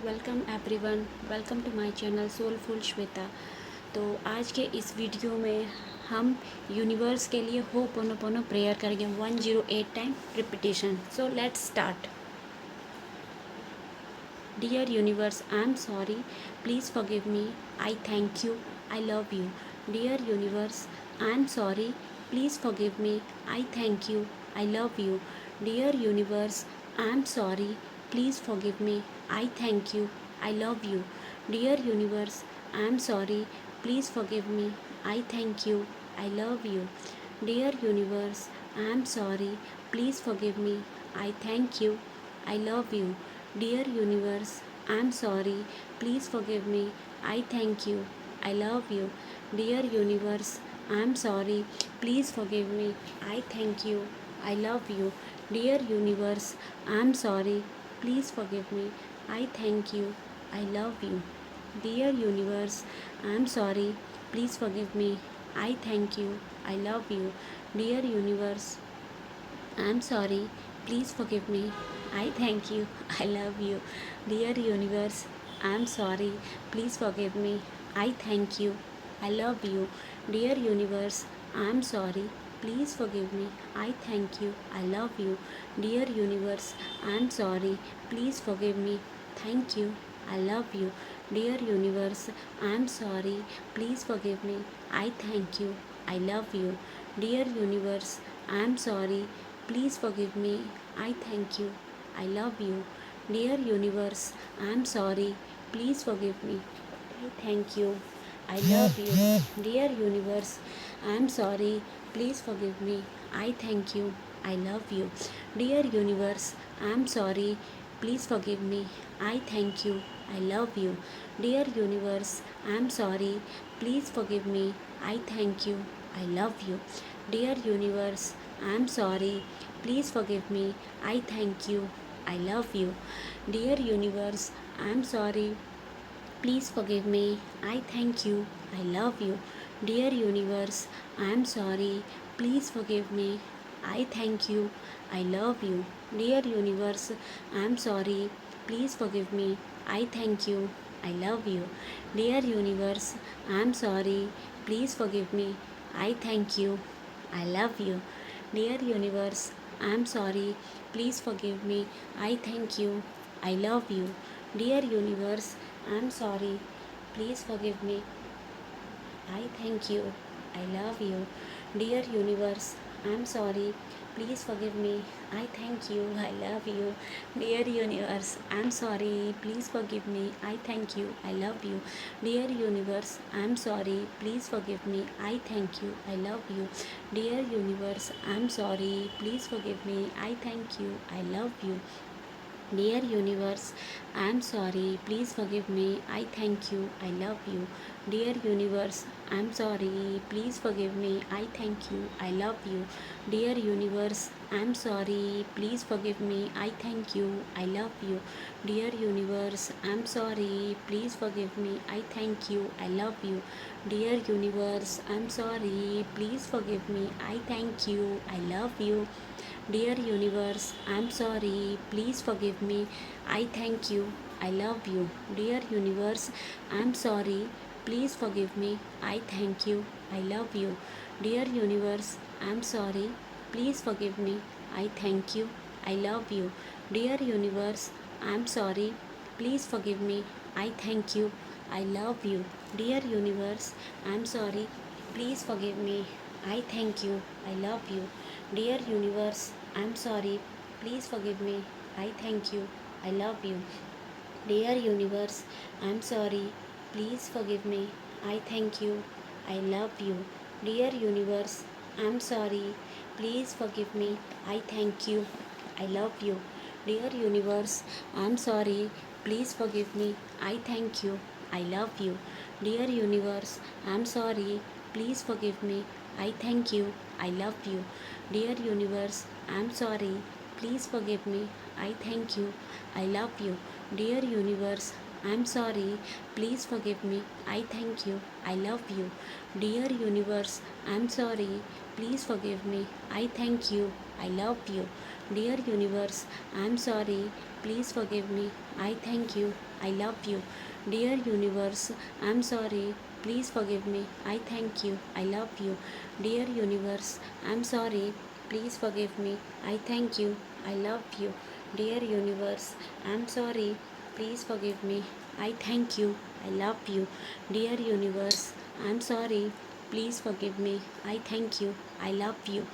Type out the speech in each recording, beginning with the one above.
Welcome everyone, welcome to my channel soulful Shweta. तो आज के इस वीडियो में हम यूनिवर्स के लिए होपोनोपोनो प्रेयर करेंगे 108 time repetition. So let's start. Dear universe, I am sorry, please forgive me, I thank you, I love you. Dear universe, I am sorry, please forgive me, I thank you, I love you. Dear universe, I am sorry, please forgive me, I thank you, I love you. Dear universe, I am sorry. Please forgive me. I thank you. I love you. Dear universe, I am sorry. Please forgive me. I thank you. I love you. Dear universe, I am sorry. Please forgive me. I thank you. I love you. Dear universe, I am sorry. Please forgive me. I thank you. I love you. Dear universe, I am sorry. Please forgive me. I thank you. I love you. Dear universe, I am sorry. Please forgive me. I thank you. I love you. Dear universe, I am sorry. Please forgive me. I thank you. I love you. Dear universe, I am sorry. Please forgive me. I thank you. I love you. Dear universe, I am sorry. Please forgive me. I thank you. I love you. Dear universe, I am sorry. Please forgive me. Thank you. I love you. Dear universe, I am sorry. Please forgive me. I thank you. I love you. Dear universe, I am sorry. Please forgive me. I thank you. I love you. Dear universe, I am sorry. Please forgive me. I thank you. I love you. Dear universe, I am sorry. Please forgive me. I thank you. I love you. Dear universe, I am sorry. Please forgive me. I thank you. I love you. Dear universe, I am sorry. Please forgive me. I thank you. I love you. Dear universe, I am sorry. Please forgive me. I thank you. I love you. Dear universe, I am sorry. Please forgive me. I thank you. I love you. Dear universe, I am sorry. Please forgive me. I thank you. I love you. Dear universe, I am sorry. Please forgive me. I thank you. I love you. Dear universe, I am sorry. Please forgive me. I thank you. I love you. Dear universe, I am sorry. Please forgive me. I thank you. I love you. Dear universe, I am sorry. Please forgive me. I thank you. I love you. Dear universe, I am sorry. Please forgive me. I thank you. I love you. Dear universe, I am sorry. Please forgive me. I thank you. I love you. Dear universe, I am sorry. Please forgive me. I thank you. I love you. Dear universe, I am sorry. Please forgive me. I thank you. I love you. Dear universe, I am sorry. Please forgive me. I thank you. I love you. Dear universe, I am sorry. Please forgive me. I thank you. I love you. Dear universe, I am sorry. Please forgive me. I thank you. I love you. Dear universe, I am sorry. Please forgive me. I thank you. I love you. Dear universe, I am sorry. Please forgive me. I thank you. I love you. Dear universe, I am sorry. Please forgive me. I thank you. I love you. Dear universe, I am sorry. Please forgive me. I thank you. I love you. Dear universe, I am sorry. Please forgive me. I thank you. I love you. Dear universe, I am sorry. Please forgive me. I thank you. I love you. Dear universe, I am sorry. Please forgive me. I thank you. I love you. Dear universe, I am sorry. Please forgive me. I thank you. I love you. Dear universe, I am sorry. Please forgive me. I thank you. I love you. Dear universe, I am sorry. Please forgive me. I thank you. I love you. Dear universe, I am sorry. Please forgive me. I thank you. I love you. Dear universe, I am sorry. Please forgive me. I thank you. I love you. Dear universe, I am sorry. Please forgive me. I thank you. I love you. Dear universe, I am sorry. Please forgive me. I thank you. I love you. Dear universe, I am sorry. Please forgive me. I thank you. I love you. Dear universe, I'm sorry. Please forgive me. I thank you. I love you. Dear universe, I'm sorry. Please forgive me. I thank you. I love you. Dear universe, I'm sorry. Please forgive me. I thank you. I love you. Dear universe, I'm sorry. Please forgive me. I thank you. I love you. Dear universe, I'm sorry. Please forgive me. I thank you. I love you.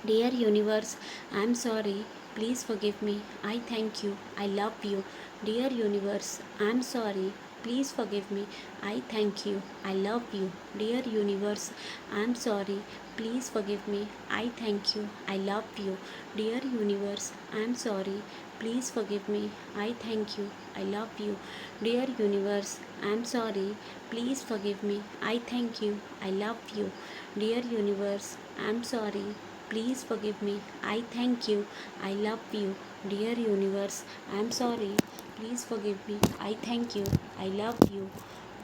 Dear universe, I'm sorry. Please forgive me. I thank you. I love you. Dear universe, I'm sorry. Please forgive me. I thank you. I love you. Dear universe, I'm sorry. Please forgive me. I thank you. I love you. Dear universe, I'm sorry. Please forgive me. I thank you. I love you. Dear universe, I'm sorry. Please forgive me. I thank you. I love you. Dear universe, I'm sorry. Please forgive me. I thank you. I love you. Dear universe, I'm sorry. Please forgive me. I thank you. I love you.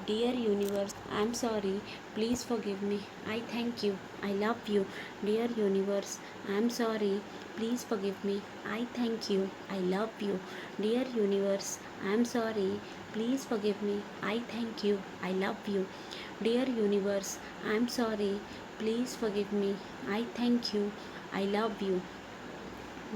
Dear universe, I'm sorry. Please forgive me. I thank you. I love you. Dear universe, I'm sorry. Please forgive me. I thank you. I love you. Dear universe, I'm sorry. Please forgive me. I thank you. I love you. Dear universe, I'm sorry. Please forgive me. I thank you. I love you.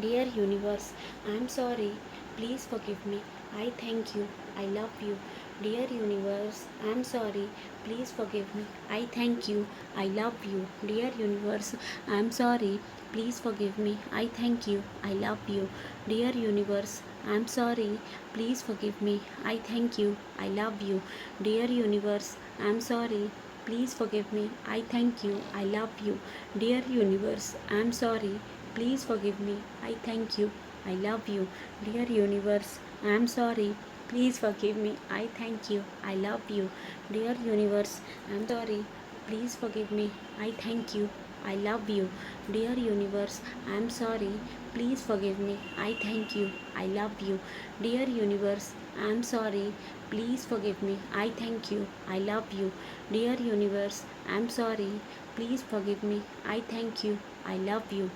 Dear universe, I'm sorry. Please forgive me. I thank you. I love you. Dear universe, I'm sorry. Please forgive me. I thank you. I love you. Dear universe, I'm sorry. Please forgive me. I thank you. I love you. Dear universe, I'm sorry. Please forgive me. I thank you. I love you. Dear universe, I'm sorry. Please forgive me. I thank you. I love you. Dear universe, I'm sorry. Please forgive me. I thank you. I love you. Dear universe, I am sorry. Please forgive me. I thank you. I love you. Dear universe, I am sorry. Please forgive me. I thank you. I love you. Dear universe, I am sorry. Please forgive me. I thank you. I love you. Dear universe, I am sorry. Please forgive me. I thank you. I love you. Dear universe, I am sorry. Please forgive me. I thank you. I love you.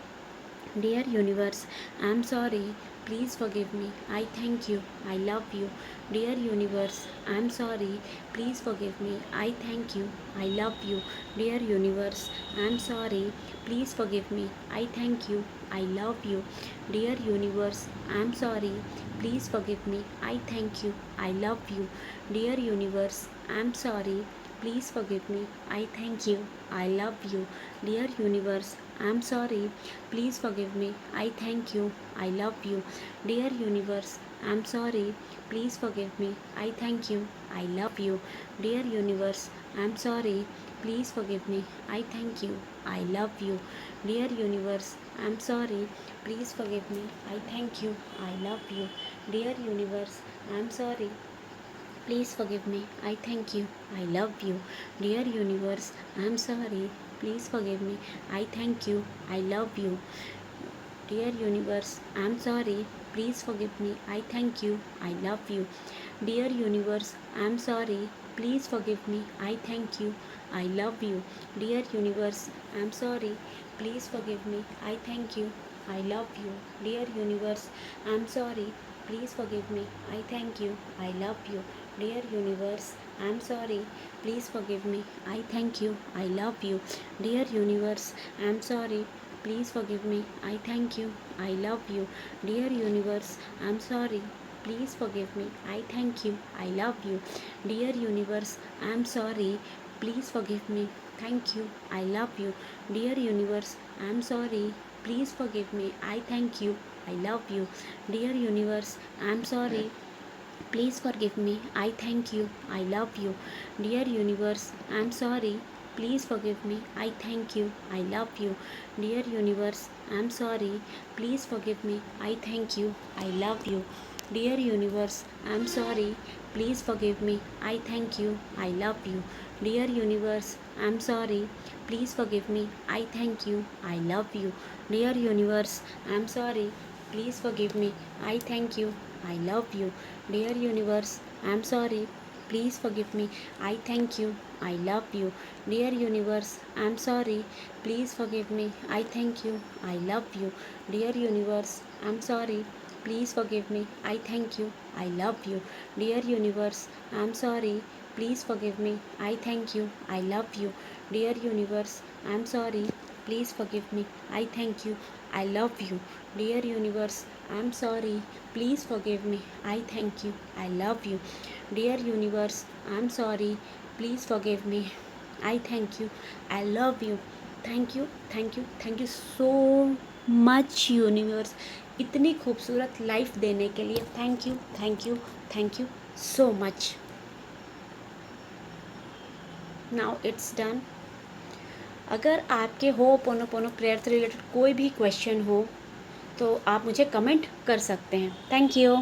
Dear universe, I'm sorry. Please forgive me. I thank you. I love you. Dear universe, I'm sorry. Please forgive me. I thank you. I love you. Dear universe, I'm sorry. Please forgive me. I thank you. I love you. Dear universe, I'm sorry. Please forgive me. I thank you. I love you. Dear universe, I'm sorry. Please forgive me. I thank you. I love you. Dear universe, I'm sorry. Please forgive me. I thank you. I love you. Dear universe, I'm sorry. Please forgive me. I thank you. I love you. Dear universe, I'm sorry. Please forgive me. I thank you. I love you. Dear universe, I'm sorry. Please forgive me. I thank you. I love you. Dear universe, I'm sorry. Please forgive me. I thank you. I love you. Dear universe, I'm sorry. Please forgive me. I thank you. I love you. Dear universe, I'm sorry. Please forgive me. I thank you. I love you. Dear universe, I'm sorry. Please forgive me. I thank you. I love you. Dear universe, I'm sorry. Please forgive me. I thank you. I love you. Dear universe, I'm sorry. Please forgive me. I thank you. I love you. Dear universe, I'm sorry. Please forgive me. I thank you. I love you. Dear universe, I'm sorry. Please forgive me. I thank you. I love you. Dear universe, I'm sorry. Please forgive me. I thank you. I love you. Dear universe, I'm sorry. Please forgive me. Thank you. I love you. Dear universe, I'm sorry. Please forgive me. I thank you. I love you. Dear universe, I'm sorry. Please forgive me. I thank you. I love you. Dear universe, I'm sorry. Please forgive me. I thank you. I love you. Dear universe, I'm sorry. Please forgive me. I thank you. I love you. Dear universe, I'm sorry. Please forgive me. I thank you. I love you. Dear universe, I'm sorry. Please forgive me. I thank you. I love you. Dear universe, I'm sorry. Please forgive me. I thank you. I love you. Dear universe, I'm sorry. please forgive me, I thank you, I love you. Dear universe, I'm sorry, please forgive me, I thank you, I love you. Dear universe, I'm sorry, please forgive me, I thank you, I love you. Dear universe, I'm sorry, please forgive me, I thank you, I love you. Dear universe, I'm sorry, please forgive me, I thank you, I love you. Dear universe, I'm sorry, please forgive me, I thank you, I love you. Dear universe, I'm sorry, please forgive me, I thank you, I love you. Thank you, thank you, thank you so much universe, इतनी खूबसूरत life देने के लिए thank you, thank you, thank you so much. Now it's done. अगर आपके ho'oponopono prayer से related कोई भी क्वेश्चन हो तो आप मुझे कमेंट कर सकते हैं. Thank you.